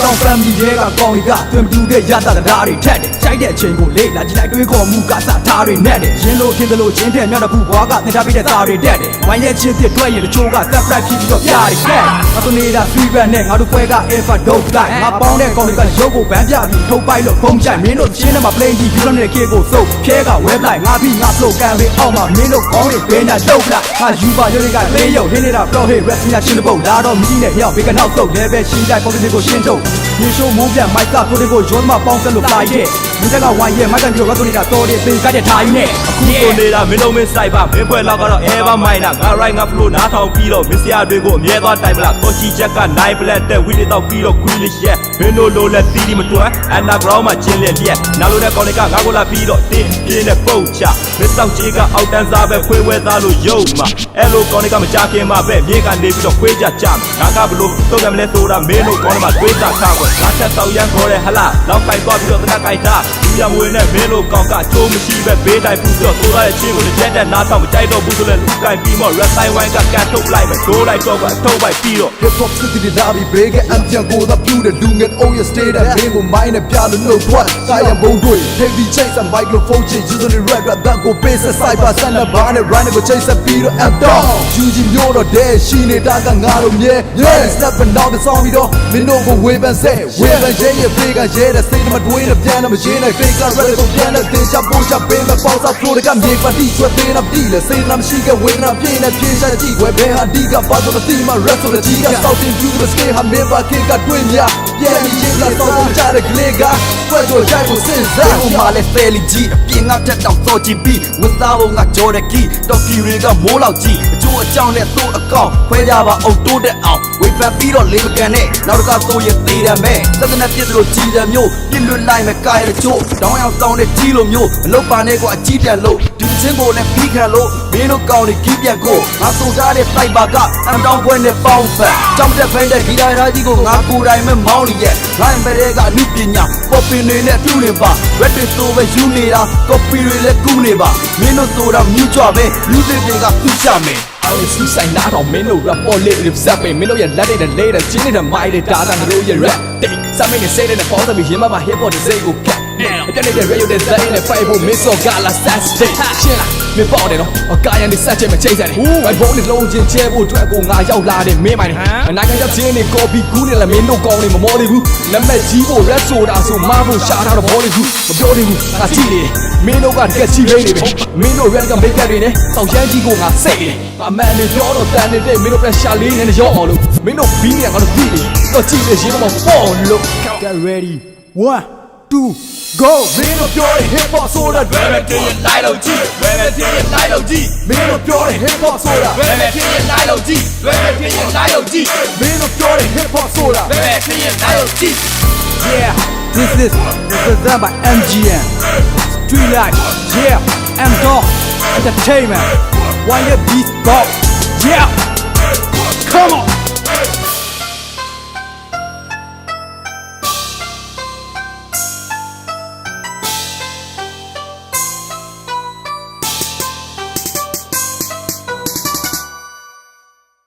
down family တွေကကောင်းတွေကတွင်မတူတဲ့ရတာတရားတွေထက်တယ်ကြိုက်တဲ့အချိန်ကိုလေ့လာကြည့်လိုက်တွေးခေါ်မှုကစထားတွေနဲ့တယ်ရင်းလို့ထင်တယ်လို့ချင်းတဲ့မြောက်တစ်ခုဘွားကသင်ထားပြီးတဲ့သားတွေတက်တယ်ဝိုင်းရဲ့ချင်းတစ်တွေ့ရင်တချို့က surprise ဖြစ်ပြီးတော့ပြရတယ်ကဲငါတို့နေတာ free run နဲ့ငါတို့ပွဲက ever don't die ငါပေါင်းတဲ့ကောင်းတွေကရုပ်ကိုဗန်းပြပြီးထုတ်ပိုက်လို့ဖုံးချိုင်မင်းတို့ချင်းထဲမှာ play ကြီးပြီးတော့နေတဲ့ kick ကိုစုပ်ဖြဲက web လိုက်ငါပြီးငါ flow ကန်လေးအောက်မှာမင်းတို့ကောင်းတွေဘဲညာတုတ်လိုက်ငါယူပါရုပ်တွေကလေးရုပ်ရင်းနေတာ pro hit rap ညာရှင်းတဲ့ပုံလာတော့မြည်နဲ့မြောက်ဘေကနောက်စုပ် level ရှင်းတိုင်း content ကိုရှင်းထုတ်ရေရှိုးမိုးပြန်မိုက်ကကိုတွေကိုရောမပေါင်းစက်လို့ fly ရဲ့မင်းကဝိုင်းရဲ့မိုက်ကပြီးတော့ရတ်နေတာတော်တယ်သိကတဲ့ထားကြီးနဲ့အခုကိုနေတာမင်းတို့မင်းဆိုင်ပါမင်းပွဲလောက်ကတော့ ever minor ငါ right ငါ flow နားထောင်ပြီးတော့မင်းစရာတွေကိုအမြဲသွားတိုင်ပလားကိုချီချက်က9 black တဲ့ဝီတွေတော့ပြီးတော့ queen ရဲ့မင်းတို့လိုလက်တီးတီမတွန်းအနာ ground မှာချင်းလက်ရက်နားလို့တဲ့ကောင်းတွေကငါကိုလာပြီးတော့တင်းပြင်းနဲ့ပုတ်ချမင်းစောက်ကြီးကအောက်တန်းစားပဲခွေးဝဲသားလို့ယုံမှာအဲ့လိုကောင်းတွေကမကြခင်မှာပဲမြေကနေပြီးတော့ခွေးကြကြငါကဘလို့တော့တယ်မလဲဆိုတာမင်းတို့ကောင်းတွေမှာတွေးတာခါကွယ်ငါချက်တော့ရန်ခေါ်တဲ့ဟလာလောက်ပိုက်သွားပြီးတော့တနက်ကိုက်တာလူရမွေနဲ့မင်းတို့ကောင်းကချိုးမရှိပဲဘေးတိုင်းပူပြီးတော့သိုးရတဲ့ချင်းကိုတက်တဲ့နားထောင်မကြိုက်တော့ဘူးဆိုလဲလူကိုင်ပြီးမှ rap sign wine ကကန်ထုတ်လိုက်မယ်ဒိုးလိုက်တော့ကအထုတ်ပိုက်ပြီးတော့ hip hop city ဒါပြီး break it and ပြန်ကိုသာပြူတဲ့လူငယ် all your state တဲ့ဘေးကိုမိုင်းနဲ့ပြလို့လို့ထွက်ကာယဘုံတွေ heavy chase and microphone change using the rap that go bass cyber center bar နဲ့ run ကို chase ပြီးတော့ up down ယူကြည့်မျိုးတော့တဲ့ရှိနေတာကငါတို့မြဲ step and down the song ပြီးတော့မင်းတို့ကိုဝေဖန်စေဝေဖန်ရဲ့ break ကရဲတဲ့စိတ်မတွေးနဲ့ပြန်တော့မရှင်းနဲ့ fake က rap ကိုပြန်တဲ့တင်ချပို့ချပေးမဲ့ပေါက်စား flow တွေကမြေပါတီဆွဲသေးတာပြီလေစိတ်နာမရှိကဝေဒနာပြင်းနဲ့ပြေးချကြည့်ွယ်ဘယ်ဟာဒီကပါတော့မသိမှ rap ဆိုတဲ့ကြီးက Southern view the scale ဟာ never kick ကတွင်းမြပြန်ပြီးချင်းလာတော့ကြတဲ့ click ကွက်တော့ကြိုက်ဖို့စဉ်းစားဟိုမှာလဲဖဲလီကြီးအပြင်ငါတက်တော့စောကြည့်ပြီးဝတ်သားဖို့ငါကြော်တဲ့ကီတော့ကီတွေကမိုးလောက်ကြီးအကျိုးအကြောင်းနဲ့သို့အကောင့်ခွဲကြပါအောင်တိုးတဲ့အောင်ဝေဖန်ပြီးတော့လေးမကန်နဲ့နောက်တစ်ခါသို့ရသေးတယ်မဲ့သက္ကနပြစ်လို့ကြီးတယ်မျိုးပြစ်လွတ်လိုက်မဲ့ကာရချို့တောင်းအောင်တောင်းတဲ့ကြီးလိုမျိုးအလုပ်ပါနဲ့ကွာအကြီးပြန်လို့ဒီချင်းကိုလည်းပြီးခံလို့မင်းတို့ကောင်းနေကြီးပြန်ကိုငါဆိုထားတဲ့စိုက်ပါကအမ်တောင်းပွဲနဲ့ပေါင်းဖက်ကြောင်းတဲ့ဘိုင်းတဲ့ဂီတာသားကြီးကိုငါကိုယ်တိုင်မဲ့မောင်းနေရဲ့လိုင်းပဲတဲ့ကအမှုပညာပေါ်ပင်တွေနဲ့တူနေပါ red တွေဆိုပဲယူနေတာ copy တွေလည်းကူးနေပါမင်းတို့ဆိုတာမြူးကြပဲ music တွေကပြချမယ်I was suicide not on men no rap or live zap me no ya let it later chin it my the data no ya rap some men say that for the him about hip hop the say go cat I can get radio the say the five for miss or gala saturday shit မင်းပေါ့တယ်နော်အကာရန်နေစက်ချက်မချိတ်ဆက်တယ်ဘိုးနဲ့လုံးချင်းချဲဖို့အတွက်ကိုငါရောက်လာတယ်မင်းမိုင်အနာကရောက်ချင်းနေကော်ပီကူးနေလားမင်းတို့ကောင်းနေမမောသေးဘူးလက်မဲ့ကြီးဖို့ rap ဆိုတာဆိုမဖို့ရှာထားတော့ဘောလေးဘူးမပြောသေးဘူးငါကြည့်နေတယ်မင်းတို့ကတကယ်ချီရင်းနေပဲမင်းတို့ rap က make up တွေနဲ့စောက်ရမ်းကြီးကိုငါစိတ်တယ်အမှန်နဲ့ပြောတော့တန်နေတဲ့မင်းတို့ pressure လေးနဲ့ရောက်အောင်လို့မင်းတို့ဘီးနေငါတို့ကြည့်နေတော့ကြည့်နေရင်တော့ပေါ့လို့ get ready 1 2 go မင်းတို့ပြောတဲ့ hip hop ဆိုတာ rap တင်ရင်လိုက်လို့ကြည့် rap တင်ရင်လိုက်လို့ကြည့် မင်းတို့ပြောတဲ့ hip hop ဆိုတာ rap တင်ရင်လိုက်လို့ကြည့် rap တင်ရင်လိုက်လို့ကြည့် မင်းတို့ပြောတဲ့ hip hop ဆိုတာ rap တင်ရင်လိုက်လို့ကြည့် yeah this is represented by MGM Street Life yeah M Dog Entertainment Why your beat go yeah come on